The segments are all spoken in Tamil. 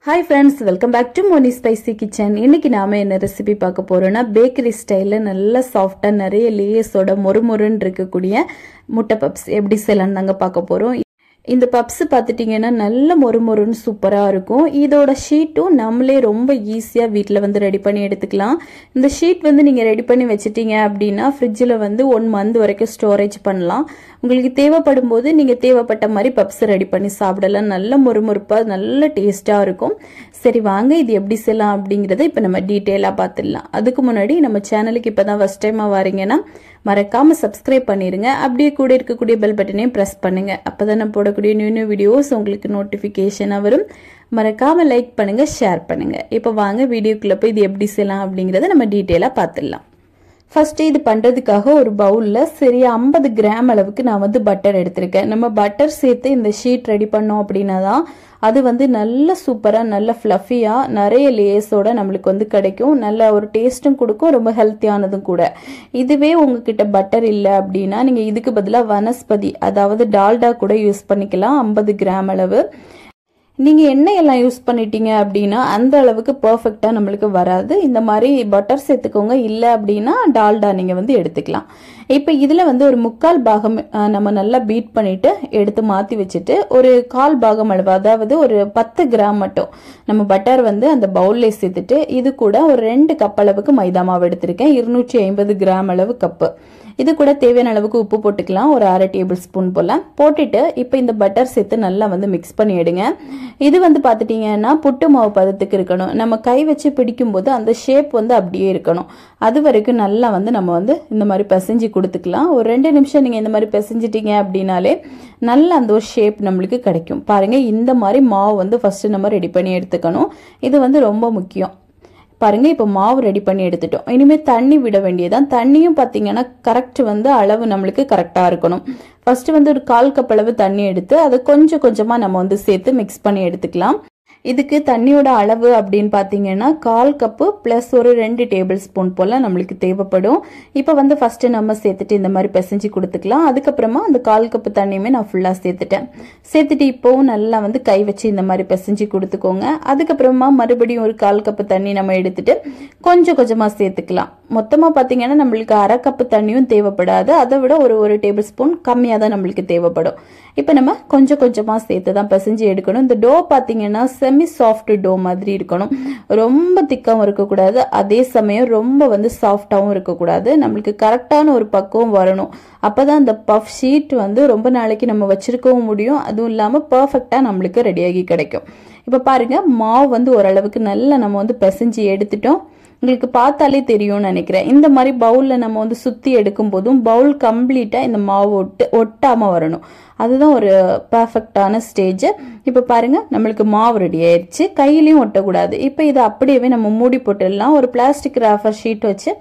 Hi friends, welcome back to Moni Spicy Kitchen. இன்னைக்கு நாம என்ன ரெசிபி பார்க்க போறோம்னா பேக்கரி ஸ்டைல்ல நல்ல சாஃப்ட்டா நிறைய லேயர்ஸோட மொறுமொறுன்னு இருக்கக்கூடிய முட்டை பப்ஸ் எப்படி செய்யலாம்னு நாங்க பார்க்க போறோம். இந்த பப்ஸ் பார்த்துட்டீங்கன்னா நல்ல மொறுமொறுன்னு சூப்பரா இருக்கும். இதோட ஷீட்டும் நம்மளே ரொம்ப ஈஸியா வீட்ல வந்து ரெடி பண்ணி எடுத்துக்கலாம். இந்த ஷீட் வந்து நீங்க ரெடி பண்ணி வச்சிட்டீங்க அப்படின்னா ஃப்ரிட்ஜ்ல வந்து 1 month வரைக்கும் ஸ்டோரேஜ் பண்ணலாம். உங்களுக்கு தேவைப்படும் போது நீங்க தேவைப்பட்ட மாதிரி பப்ஸ் ரெடி பண்ணி சாப்பிடலாம். நல்ல மொறுமொறுப்பா நல்ல டேஸ்டா இருக்கும். சரி வாங்க இது எப்படி செய்யலாம் அப்படிங்கறத இப்ப நம்ம டீடைலா பார்த்துடலாம். அதுக்கு முன்னாடி நம்ம சேனலுக்கு இப்பதான் ஃபர்ஸ்ட் டைமா வரீங்கன்னா மறக்காம சப்ஸ்கிரைப் பண்ணிருங்க. அப்படியே கூட இருக்கக்கூடிய பெல் பட்டனையும் பிரஸ் பண்ணுங்க. அப்பதான் நான் போடக்கூடிய நியூ வீடியோஸ் உங்களுக்கு நோட்டிபிகேஷனா வரும். மறக்காம லைக் பண்ணுங்க, ஷேர் பண்ணுங்க. இப்ப வாங்க வீடியோக்குள்ள போய் இது எப்படி செய்யலாம் அப்படிங்கறத நம்ம டீடைலா பார்த்துடலாம். ஃபர்ஸ்ட் இது பண்றதுக்காக ஒரு பவுல்ல சரியா 50 கிராம் அளவுக்கு நான் வந்து பட்டர் எடுத்திருக்கேன். நம்ம பட்டர் சேர்த்து இந்த ஷீட் ரெடி பண்ணோம் அப்படின்னா தான் அது வந்து நல்ல சூப்பரா நல்ல ஃப்ளஃபியா நிறைய லேயர்ஸோட நம்மளுக்கு வந்து கிடைக்கும். நல்ல ஒரு டேஸ்டும் கொடுக்கும், ரொம்ப ஹெல்த்தியானதும் கூட. இதுவே உங்ககிட்ட பட்டர் இல்லை அப்படின்னா நீங்க இதுக்கு பதிலாக வனஸ்பதி அதாவது டால்டா கூட யூஸ் பண்ணிக்கலாம். 50 கிராம் அளவு. நீங்க எண்ணெய் எல்லாம் யூஸ் பண்ணிட்டீங்க அப்படின்னா அந்த அளவுக்கு பெர்ஃபெக்ட்டா நம்மளுக்கு வராது. இந்த மாதிரி பட்டர் சேர்த்துக்கோங்க, இல்லை அப்படின்னா டால்டா நீங்க வந்து எடுத்துக்கலாம். இப்ப இதுல வந்து ஒரு 3/4 பாகம் நம்ம நல்லா பீட் பண்ணிட்டு எடுத்து மாத்தி வச்சுட்டு ஒரு 1/4 பாகம் அளவு அதாவது ஒரு 10 கிராம் மட்டும் நம்ம பட்டர் வந்து அந்த பவுல்ல சேர்த்துட்டு இது கூட ஒரு 2 கப் அளவுக்கு மைதா மாவு எடுத்திருக்கேன். 250 கிராம் அளவு கப்பு. இது கூட தேவையான அளவுக்கு உப்பு போட்டுக்கலாம், ஒரு 1/2 டேபிள் ஸ்பூன் போல போட்டுட்டு இப்ப இந்த பட்டர் சேர்த்து நல்லா வந்து மிக்ஸ் பண்ணி எடுங்க. இது வந்து பாத்துட்டீங்கன்னா புட்டு மாவு பதத்துக்கு இருக்கணும். நம்ம கை வச்சு பிடிக்கும் போது அந்த ஷேப் வந்து அப்படியே இருக்கணும். அது வரைக்கும் நல்லா வந்து நம்ம வந்து இந்த மாதிரி பிசைஞ்சு கொடுத்துக்கலாம். ஒரு 2 நிமிஷம் நீங்க இந்த மாதிரி பிசைஞ்சிட்டீங்க அப்படின்னாலே நல்ல அந்த ஒரு ஷேப் நம்மளுக்கு கிடைக்கும். பாருங்க இந்த மாதிரி மாவு வந்து ஃபர்ஸ்ட் நம்ம ரெடி பண்ணி எடுத்துக்கணும். இது வந்து ரொம்ப முக்கியம். பாருங்க இப்ப மாவு ரெடி பண்ணி எடுத்துட்டோம். இனிமே தண்ணி விட வேண்டியதான். தண்ணியும் பாத்தீங்கன்னா கரெக்ட் வந்து அளவு நம்மளுக்கு கரெக்டா இருக்கணும். ஃபர்ஸ்ட் வந்து ஒரு 1/4 கப் அளவு தண்ணி எடுத்து அதை கொஞ்சம் கொஞ்சமா நம்ம வந்து சேர்த்து மிக்ஸ் பண்ணி எடுத்துக்கலாம். இதுக்கு தண்ணியோட அளவு அப்படின்னு பாத்தீங்கன்னா 1/4 கப்பு பிளஸ் ஒரு 2 டேபிள் ஸ்பூன் போல நம்மளுக்கு தேவைப்படும். இப்ப வந்து ஃபர்ஸ்ட் நம்ம சேர்த்துட்டு இந்த மாதிரி பிசைஞ்சு கொடுத்துக்கலாம். அதுக்கப்புறமா அந்த 1/4 கப்பு தண்ணியுமே நான் ஃபுல்லா சேர்த்துட்டேன். சேர்த்துட்டு இப்போவும் நல்லா வந்து கை வச்சு இந்த மாதிரி பிசைஞ்சு கொடுத்துக்கோங்க. அதுக்கப்புறமா மறுபடியும் ஒரு 1/4 கப்பு தண்ணி நம்ம எடுத்துட்டு கொஞ்சம் கொஞ்சமா சேர்த்துக்கலாம். மொத்தமா பாத்தீங்கன்னா நம்மளுக்கு 1/2 கப்பு தண்ணியும் தேவைப்படாது. அதை விட ஒரு டேபிள் ஸ்பூன் கம்மியா தான் நம்மளுக்கு தேவைப்படும். இப்ப நம்ம கொஞ்சம் கொஞ்சமா சேர்த்துதான் பிசைஞ்சு எடுக்கணும். இந்த டோ பாத்தீங்கன்னா செமி சாஃப்ட் டோ மாதிரி இருக்கணும். ரொம்ப திக்காவும் இருக்கக்கூடாது, அதே சமயம் ரொம்ப வந்து சாஃப்டாவும் இருக்கக்கூடாது. நம்மளுக்கு கரெக்டான ஒரு பக்குவம் வரணும். அப்பதான் அந்த பஃப் ஷீட் வந்து ரொம்ப நாளைக்கு நம்ம வச்சிருக்கவும் முடியும். அதுவும் இல்லாம பெர்ஃபெக்டா நம்மளுக்கு ரெடியாகி கிடைக்கும். இப்ப பாருங்க மாவு வந்து ஓரளவுக்கு நல்லா நம்ம வந்து பிசைஞ்சு எடுத்துட்டோம். உங்களுக்கு பார்த்தாலே தெரியும்னு நினைக்கிறேன். இந்த மாதிரி பவுல்ல நம்ம வந்து சுத்தி எடுக்கும் போதும் பவுல் கம்ப்ளீட்டா இந்த மாவு ஒட்டாம வரணும். அதுதான் ஒரு பெர்ஃபெக்டான ஸ்டேஜ். இப்ப பாருங்க நம்மளுக்கு மாவு ரெடி ஆயிடுச்சு. கையிலயும் ஒட்டக்கூடாது. இப்ப இதை அப்படியே நம்ம மூடி போட்டுடலாம். ஒரு பிளாஸ்டிக் ராஃபர் ஷீட் வச்சு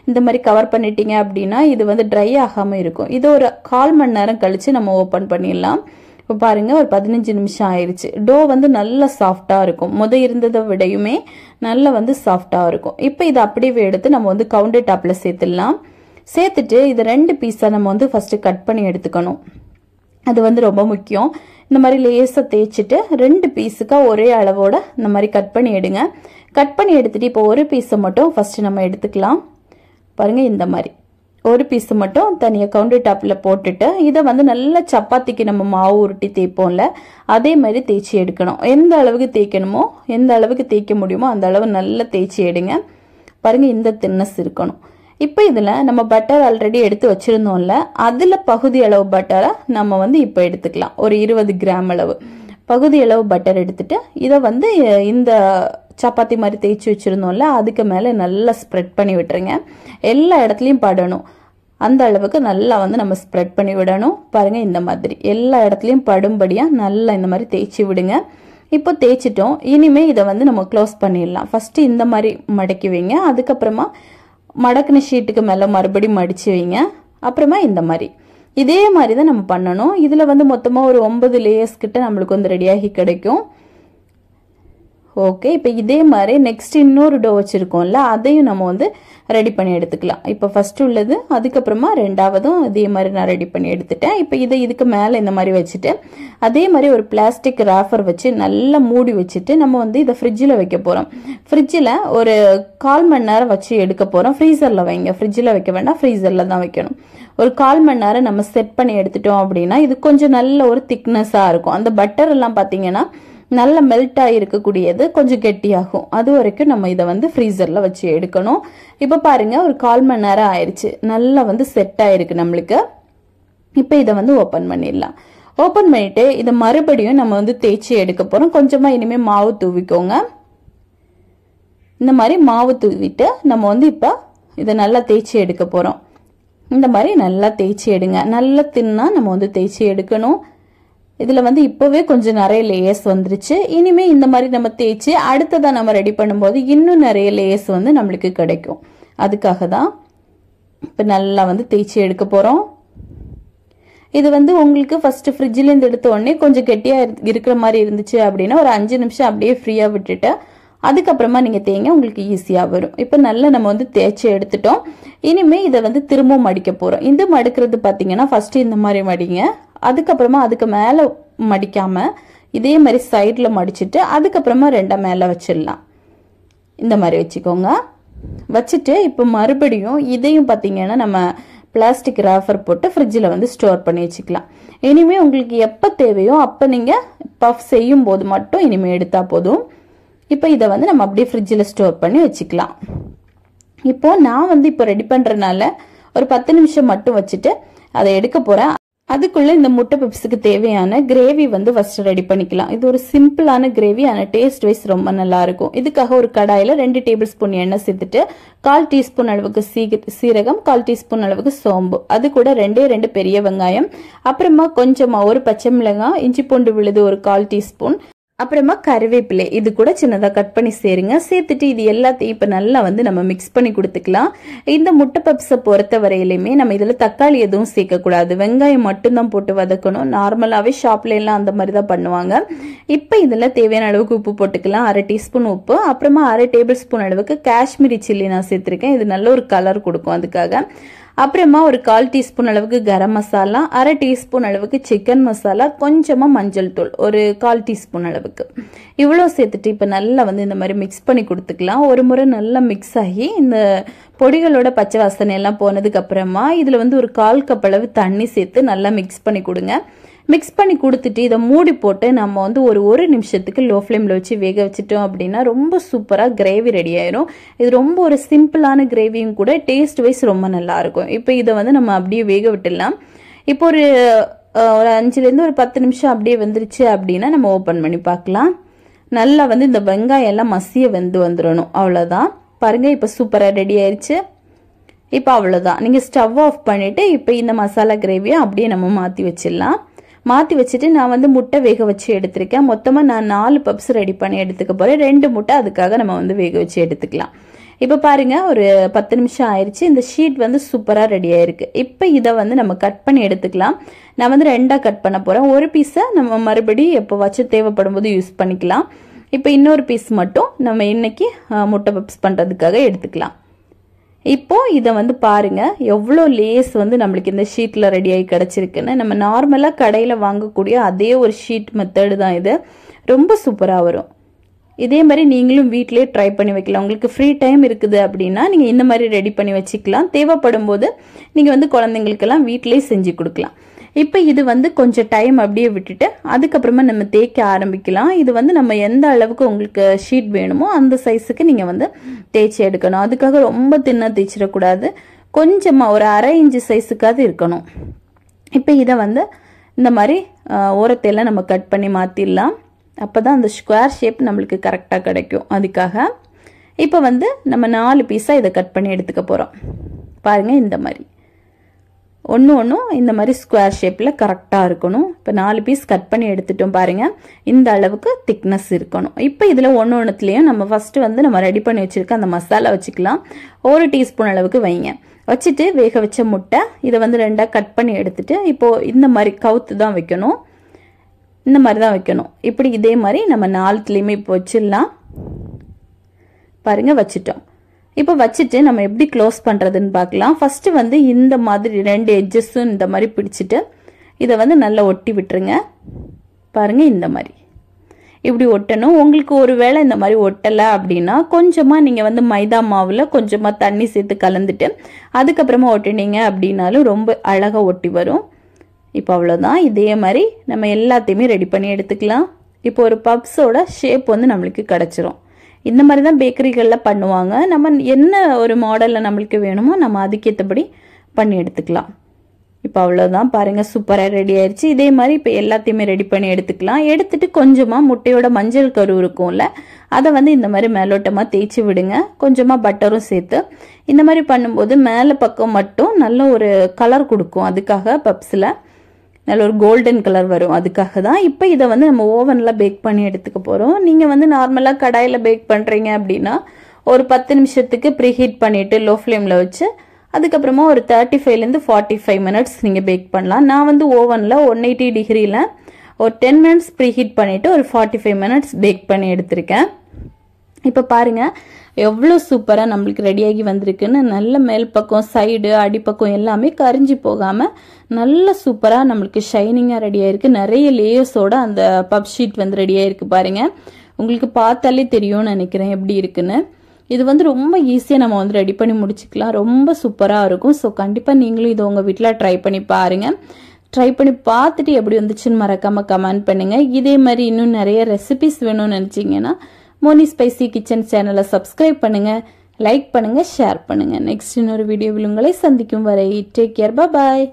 இந்த மாதிரி கவர் பண்ணிட்டீங்க அப்படின்னா இது வந்து ட்ரை ஆகாம இருக்கும். இது ஒரு 1/4 மணி நேரம் கழிச்சு நம்ம ஓபன் பண்ணிடலாம். இப்போ பாருங்க ஒரு 15 நிமிஷம் ஆயிடுச்சு. டோ வந்து நல்ல சாஃப்டா இருக்கும். இருந்ததை விடையுமே நல்ல வந்து சாஃப்டா இருக்கும். இப்போ இதை அப்படியே எடுத்து நம்ம வந்து கவுண்டர் டாப்ல சேர்த்துடலாம். சேர்த்துட்டு இது 2 பீஸா நம்ம வந்து ஃபர்ஸ்ட் கட் பண்ணி எடுத்துக்கணும். அது வந்து ரொம்ப முக்கியம். இந்த மாதிரி லேசா தேய்ச்சிட்டு 2 பீஸுக்கா ஒரே அளவோட இந்த மாதிரி கட் பண்ணி எடுங்க. கட் பண்ணி எடுத்துட்டு இப்போ ஒரு பீஸை மட்டும் ஃபர்ஸ்ட் நம்ம எடுத்துக்கலாம். பாருங்க இந்த மாதிரி ஒரு பீஸ் மட்டும் தனியா கவுண்டர் டாப்ல போட்டுட்டு இதை வந்து நல்ல சப்பாத்திக்கு நம்ம மாவு உருட்டி தேய்ப்போம்ல அதே மாதிரி தேய்ச்சி எடுக்கணும். எந்த அளவுக்கு தேய்க்கணுமோ எந்த அளவுக்கு தேய்க்க முடியுமோ அந்த அளவு நல்லா தேய்ச்சி எடுங்க. பாருங்க இந்த தின்னஸ் இருக்கணும். இப்ப இதுல நம்ம பட்டர் ஆல்ரெடி எடுத்து வச்சிருந்தோம்ல அதுல பகுதி அளவு பட்டரை நம்ம வந்து இப்ப எடுத்துக்கலாம். ஒரு 20 கிராம் அளவு பகுதி அளவு பட்டர் எடுத்துட்டு இதை வந்து இந்த சப்பாத்தி மாதிரி தேய்ச்சி வச்சிருந்தோம்ல அதுக்கு மேல நல்லா ஸ்ப்ரெட் பண்ணி விட்டுருங்க. எல்லா இடத்துலயும் படணும். அந்த அளவுக்கு நல்லா வந்து நம்ம ஸ்ப்ரெட் பண்ணி விடணும். பாருங்க இந்த மாதிரி எல்லா இடத்துலயும் படும்படியா நல்லா இந்த மாதிரி தேய்ச்சி விடுங்க. இப்போ தேய்ச்சிட்டோம். இனிமே இதை வந்து நம்ம க்ளோஸ் பண்ணிடலாம். ஃபர்ஸ்ட் இந்த மாதிரி மடக்கி வைங்க. அதுக்கப்புறமா மடக்கின ஷீட்டுக்கு மேல மறுபடியும் மடிச்சு வைங்க. அப்புறமா இந்த மாதிரி இதே மாதிரி தான் நம்ம பண்ணணும். இதுல வந்து மொத்தமா ஒரு 9 லேயர்ஸ் கிட்ட நம்மளுக்கு வந்து ரெடியாகி கிடைக்கும். ஓகே, இப்போ இதே மாதிரி நெக்ஸ்ட் இன்னொரு டோ வச்சுருக்கோம்ல, அதையும் நம்ம வந்து ரெடி பண்ணி எடுத்துக்கலாம். இப்போ ஃபர்ஸ்ட் உள்ளது, அதுக்கப்புறமா ரெண்டாவதும் இதே மாதிரி நான் ரெடி பண்ணி எடுத்துட்டேன். இப்போ இதை இதுக்கு மேலே இந்த மாதிரி வச்சுட்டு அதே மாதிரி ஒரு பிளாஸ்டிக் ராஃபர் வச்சு நல்லா மூடி வச்சுட்டு நம்ம வந்து இதை ஃப்ரிட்ஜில் வைக்க போகிறோம். ஃப்ரிட்ஜில் ஒரு 1/4 மணி நேரம் வச்சு எடுக்க போகிறோம். ஃப்ரீசரில் வைங்க, ஃப்ரிட்ஜில் வைக்க வேண்டாம், ஃப்ரீசரில் தான் வைக்கணும். ஒரு 1/4 மணி நேரம் நம்ம செட் பண்ணி எடுத்துட்டோம் அப்படின்னா இது கொஞ்சம் நல்ல ஒரு திக்னஸாக இருக்கும். அந்த பட்டர் எல்லாம் பார்த்தீங்கன்னா நல்ல மெல்ட் ஆகிருக்கக்கூடியது கொஞ்சம் கெட்டியாகும். அது வரைக்கும் நம்ம இதை வந்து ஃப்ரீசரில் வச்சு எடுக்கணும். இப்போ பாருங்க, ஒரு 1/4 மணி நேரம் ஆயிடுச்சு, நல்லா வந்து செட் ஆயிருக்கு நம்மளுக்கு. இப்போ இதை வந்து ஓப்பன் பண்ணிடலாம். ஓப்பன் பண்ணிட்டு இதை மறுபடியும் நம்ம வந்து தேய்ச்சி எடுக்க போகிறோம். கொஞ்சமாக இனிமேல் மாவு தூவிக்கோங்க. இந்த மாதிரி மாவு தூவிட்டு நம்ம வந்து இப்போ இதை நல்லா தேய்ச்சி எடுக்க போகிறோம். இந்த மாதிரி நல்லா தேய்ச்சி எடுங்க. நல்லா தின்னா நம்ம வந்து தேய்ச்சி எடுக்கணும். இதில் வந்து இப்போவே கொஞ்சம் நிறைய லேயர்ஸ் வந்துருச்சு. இனிமேல் இந்த மாதிரி நம்ம தேய்ச்சி அடுத்ததான் நம்ம ரெடி பண்ணும்போது இன்னும் நிறைய லேயர்ஸ் வந்து நம்மளுக்கு கிடைக்கும். அதுக்காக தான் இப்போ நல்லா வந்து தேய்ச்சி எடுக்க போகிறோம். இது வந்து உங்களுக்கு ஃபர்ஸ்ட் ஃப்ரிட்ஜிலேருந்து எடுத்த உடனே கொஞ்சம் கெட்டியாக இருக்கிற மாதிரி இருந்துச்சு அப்படின்னா ஒரு 5 நிமிஷம் அப்படியே ஃப்ரீயாக விட்டுட்டு அதுக்கப்புறமா நீங்கள் தேய்ங்க, உங்களுக்கு ஈஸியாக வரும். இப்போ நல்லா நம்ம வந்து தேய்ச்சி எடுத்துட்டோம். இனிமேல் இதை வந்து திரும்பவும் மடிக்க போகிறோம். இது மடுக்கிறது பார்த்தீங்கன்னா ஃபர்ஸ்ட் இந்த மாதிரி மடிங்க, அதுக்கப்புறமா அதுக்கு மேலே மடிக்காமல் இதே மாதிரி சைடில் மடிச்சுட்டு அதுக்கப்புறமா 2 மேலே வச்சிடலாம். இந்த மாதிரி வச்சுக்கோங்க. வச்சுட்டு இப்போ மறுபடியும் இதையும் பார்த்தீங்கன்னா நம்ம பிளாஸ்டிக் ராஃபர் போட்டு ஃப்ரிட்ஜில் வந்து ஸ்டோர் பண்ணி வச்சுக்கலாம். இனிமேல் உங்களுக்கு எப்போ தேவையோ அப்போ நீங்கள் பஃப் செய்யும் போது மட்டும் இனிமேல் எடுத்தால் போதும். இப்போ இதை வந்து நம்ம அப்படியே ஃப்ரிட்ஜில் ஸ்டோர் பண்ணி வச்சுக்கலாம். இப்போ நான் வந்து இப்போ ரெடி பண்ணுறதுனால ஒரு 10 நிமிஷம் மட்டும் வச்சுட்டு அதை எடுக்க போகிறேன். அதுக்குள்ள இந்த முட்டை பப்ஸுக்கு தேவையான கிரேவி வந்து ஃபர்ஸ்ட் ரெடி பண்ணிக்கலாம். இது ஒரு சிம்பிளான கிரேவி, ஆனால் டேஸ்ட் வைஸ் ரொம்ப நல்லா இருக்கும். இதுக்காக ஒரு கடாயில் 2 டேபிள் ஸ்பூன் எண்ணெய் சேர்த்துட்டு 1/4 டீஸ்பூன் அளவுக்கு சீரகம், 1/4 டீஸ்பூன் அளவுக்கு சோம்பு, அது கூட 2 பெரிய வெங்காயம், அப்புறமா கொஞ்சமா ஒரு பச்சை மிளகாய், இஞ்சி பூண்டு விழுது ஒரு 1/4 டீஸ்பூன், அப்புறமா கருவேப்பிலை இது கூட சின்னதாக கட் பண்ணி சேருங்க. சேர்த்துட்டு இது எல்லாத்தையும் இப்போ நல்லா வந்து நம்ம மிக்ஸ் பண்ணி கொடுத்துக்கலாம். இந்த முட்டை பப்ஸை பொறுத்த வரையிலுமே நம்ம இதில் தக்காளி எதுவும் சேர்க்கக்கூடாது, வெங்காயம் மட்டும்தான் போட்டு வதக்கணும். நார்மலாகவே ஷாப்ல எல்லாம் அந்த மாதிரி தான் பண்ணுவாங்க. இப்போ இதில் தேவையான அளவுக்கு உப்பு போட்டுக்கலாம், 1/2 டீஸ்பூன் உப்பு, அப்புறமா 1/2 டேபிள் ஸ்பூன் அளவுக்கு காஷ்மீரி சில்லி நான் சேர்த்துருக்கேன். இது நல்ல ஒரு கலர் கொடுக்கும் அதுக்காக. அப்புறமா ஒரு 1/4 டீஸ்பூன் அளவுக்கு கரம் மசாலா, 1/2 டீஸ்பூன் அளவுக்கு சிக்கன் மசாலா, கொஞ்சமா மஞ்சள் தூள் ஒரு 1/4 டீஸ்பூன் அளவுக்கு, இவ்வளோ சேர்த்துட்டு இப்போ நல்லா வந்து இந்த மாதிரி மிக்ஸ் பண்ணி கொடுத்துக்கலாம். ஒரு முறை நல்லா மிக்ஸ் ஆகி இந்த பொடிகளோட பச்சை வாசனை எல்லாம் போனதுக்கு அப்புறமா இதில் வந்து ஒரு 1/4 கப் அளவு தண்ணி சேர்த்து நல்லா மிக்ஸ் பண்ணி கொடுங்க. மிக்ஸ் பண்ணி கொடுத்துட்டு இதை மூடி போட்டு நம்ம வந்து ஒரு நிமிஷத்துக்கு லோ ஃப்ளேமில் வச்சு வேக வச்சுட்டோம் அப்படின்னா ரொம்ப சூப்பராக கிரேவி ரெடி ஆயிரும். இது ரொம்ப ஒரு சிம்பிளான கிரேவியும் கூட, டேஸ்ட் வைஸ் ரொம்ப நல்லா இருக்கும். இப்போ இதை வந்து நம்ம அப்படியே வேக விட்டுடலாம். இப்போ ஒரு 5லேருந்து ஒரு 10 நிமிஷம் அப்படியே வெந்துருச்சு அப்படின்னா நம்ம ஓப்பன் பண்ணி பார்க்கலாம். நல்லா வந்து இந்த வெங்காயம் எல்லாம் மசிய வெந்து வந்துடணும். அவ்வளோதான், பாருங்க இப்போ சூப்பராக ரெடி ஆயிடுச்சு. இப்போ அவ்வளோதான், நீங்கள் ஸ்டவ் ஆஃப் பண்ணிவிட்டு இப்போ இந்த மசாலா கிரேவியை அப்படியே நம்ம மாற்றி வச்சிடலாம். மாற்றி வச்சுட்டு நான் வந்து முட்டை வேக வச்சு எடுத்திருக்கேன். மொத்தமாக நான் 4 பப்ஸ் ரெடி பண்ணி எடுத்துக்க போகிறேன். 2 முட்டை அதுக்காக நம்ம வந்து வேக வச்சு எடுத்துக்கலாம். இப்போ பாருங்க, ஒரு 10 நிமிஷம் ஆயிடுச்சு. இந்த ஷீட் வந்து சூப்பராக ரெடி ஆயிருக்கு. இப்போ இதை வந்து நம்ம கட் பண்ணி எடுத்துக்கலாம். நான் வந்து 2ஆக கட் பண்ண போகிறேன். ஒரு பீஸை நம்ம மறுபடியும் எப்போ வச்சு தேவைப்படும் போது யூஸ் பண்ணிக்கலாம். இப்போ இன்னொரு பீஸ் மட்டும் நம்ம இன்னைக்கு முட்டை பப்ஸ் பண்ணுறதுக்காக எடுத்துக்கலாம். இப்போ இதை வந்து பாருங்க எவ்வளோ லேஸ் வந்து நம்மளுக்கு இந்த ஷீட்டில் ரெடி ஆகி கிடச்சிருக்குன்னு. நம்ம நார்மலாக கடையில் வாங்கக்கூடிய அதே ஒரு ஷீட் மெத்தடு தான் இது. ரொம்ப சூப்பராக வரும். இதே மாதிரி நீங்களும் வீட்டிலே ட்ரை பண்ணி வைக்கலாம். உங்களுக்கு ஃப்ரீ டைம் இருக்குது அப்படின்னா நீங்கள் இந்த மாதிரி ரெடி பண்ணி வச்சுக்கலாம். தேவைப்படும் போது நீங்கள் வந்து குழந்தைங்களுக்கெல்லாம் வீட்டிலே செஞ்சு கொடுக்கலாம். இப்போ இது வந்து கொஞ்சம் டைம் அப்படியே விட்டுட்டு அதுக்கப்புறமா நம்ம தேய்க்க ஆரம்பிக்கலாம். இது வந்து நம்ம எந்த அளவுக்கு உங்களுக்கு ஷீட் வேணுமோ அந்த சைஸுக்கு நீங்கள் வந்து தேய்ச்சி எடுக்கணும். அதுக்காக ரொம்ப தின்னா தேய்ச்சிடக்கூடாது, கொஞ்சமாக ஒரு 1/2 இன்ச்சு சைஸுக்காவது இருக்கணும். இப்போ இதை வந்து இந்த மாதிரி ஓரத்தையெல்லாம் நம்ம கட் பண்ணி மாற்றிடலாம். அப்போ தான் அந்த ஸ்கொயர் ஷேப் நம்மளுக்கு கரெக்டாக கிடைக்கும். அதுக்காக இப்போ வந்து நம்ம 4 பீஸாக இதை கட் பண்ணி எடுத்துக்க போகிறோம். பாருங்கள், இந்த மாதிரி ஒன்றும் இந்த மாதிரி ஸ்கொயர் ஷேப்பில் கரெக்டாக இருக்கணும். இப்போ 4 பீஸ் கட் பண்ணி எடுத்துட்டோம் பாருங்கள், இந்த அளவுக்கு திக்னஸ் இருக்கணும். இப்போ இதில் ஒன்றுத்துலேயும் நம்ம ஃபஸ்ட்டு வந்து நம்ம ரெடி பண்ணி வச்சுருக்க அந்த மசாலா வச்சுக்கலாம். 1 டீஸ்பூன் அளவுக்கு வைங்க. வச்சுட்டு வேக வச்ச முட்டை இதை வந்து 2ஆக கட் பண்ணி எடுத்துட்டு இப்போது இந்த மாதிரி கவுத்து தான் வைக்கணும். இந்த மாதிரி தான் வைக்கணும். இப்படி இதே மாதிரி நம்ம 4த்துலேயுமே இப்போ வச்சிடலாம். பாருங்க வச்சிட்டோம். இப்போ வச்சிட்டு நம்ம எப்படி க்ளோஸ் பண்றதுன்னு பார்க்கலாம். ஃபர்ஸ்ட் வந்து இந்த மாதிரி ரெண்டு எட்ஜஸும் இந்த மாதிரி பிடிச்சிட்டு இதை வந்து நல்லா ஒட்டி விட்டுருங்க. பாருங்க இந்த மாதிரி இப்படி ஒட்டணும். உங்களுக்கு ஒருவேளை இந்த மாதிரி ஒட்டலை அப்படின்னா கொஞ்சமா நீங்க வந்து மைதா மாவுல கொஞ்சமா தண்ணி சேர்த்து கலந்துட்டு அதுக்கப்புறமா ஒட்டினீங்க அப்படின்னாலும் ரொம்ப அழகா ஒட்டி வரும். இப்போ அவ்வளோதான். இதே மாதிரி நம்ம எல்லாத்தையுமே ரெடி பண்ணி எடுத்துக்கலாம். இப்போ ஒரு பப்ஸோட ஷேப் வந்து நம்மளுக்கு கிடைச்சிரும். இந்த மாதிரி தான் பேக்கரிகளில் பண்ணுவாங்க. நம்ம என்ன ஒரு மாடலில் நம்மளுக்கு வேணுமோ நம்ம அதுக்கேற்றபடி பண்ணி எடுத்துக்கலாம். இப்போ அவ்வளோதான். பாருங்கள் சூப்பராக ரெடி ஆயிடுச்சு. இதே மாதிரி இப்போ எல்லாத்தையுமே ரெடி பண்ணி எடுத்துக்கலாம். எடுத்துட்டு கொஞ்சமாக முட்டையோட மஞ்சள் கரு இருக்கும்ல அதை வந்து இந்த மாதிரி மேலோட்டமாக தேய்ச்சி விடுங்க. கொஞ்சமாக பட்டரும் சேர்த்து இந்த மாதிரி பண்ணும்போது மேலே பக்கம் மட்டும் நல்ல ஒரு கலர் கொடுக்கும். அதுக்காக பப்ஸில் நல்ல ஒரு கோல்டன் கலர் வரும். அதுக்காக தான். இப்போ இதை வந்து நம்ம ஓவனில் பேக் பண்ணி எடுத்துக்க போகிறோம். நீங்கள் வந்து நார்மலாக கடாயில் பேக் பண்ணுறீங்க அப்படின்னா ஒரு 10 நிமிஷத்துக்கு ப்ரீஹீட் பண்ணிவிட்டு லோ ஃப்ளேமில் வச்சு அதுக்கப்புறமா ஒரு 35லேருந்து 45 மினிட்ஸ் நீங்கள் பேக் பண்ணலாம். நான் வந்து ஓவனில் 180 டிகிரியில் ஒரு 10 மினிட்ஸ் ப்ரீஹீட் பண்ணிவிட்டு ஒரு 45 மினிட்ஸ் பேக் பண்ணி எடுத்திருக்கேன். இப்போ பாருங்கள் எவ்வளோ சூப்பராக நம்மளுக்கு ரெடியாகி வந்திருக்குன்னு. நல்ல மேல் பக்கம் சைடு அடிப்பக்கம் எல்லாமே கரிஞ்சு போகாமல் நல்ல சூப்பராக நம்மளுக்கு ஷைனிங்காக ரெடியாயிருக்கு. நிறைய லேயர்ஸோட அந்த பப் ஷீட் வந்து ரெடியாயிருக்கு பாருங்கள். உங்களுக்கு பார்த்தாலே தெரியும்னு நினைக்கிறேன் எப்படி இருக்குன்னு. இது வந்து ரொம்ப ஈஸியாக நம்ம வந்து ரெடி பண்ணி முடிச்சுக்கலாம். ரொம்ப சூப்பராக இருக்கும். ஸோ கண்டிப்பாக நீங்களும் இதை உங்கள் வீட்டில் ட்ரை பண்ணி பாருங்கள். ட்ரை பண்ணி பார்த்துட்டு எப்படி வந்துச்சுன்னு மறக்காமல் கமெண்ட் பண்ணுங்கள். இதே மாதிரி இன்னும் நிறைய ரெசிபிஸ் வேணும்னு நினச்சிங்கன்னா மோனி ஸ்பைசி கிச்சன் சேனலை சப்ஸ்கிரைப் பண்ணுங்கள், லைக் பண்ணுங்கள், ஷேர் பண்ணுங்கள். நெக்ஸ்ட் இன்னொரு வீடியோவில் உங்களை சந்திக்கும் வரை டேக் கேர், பாய்.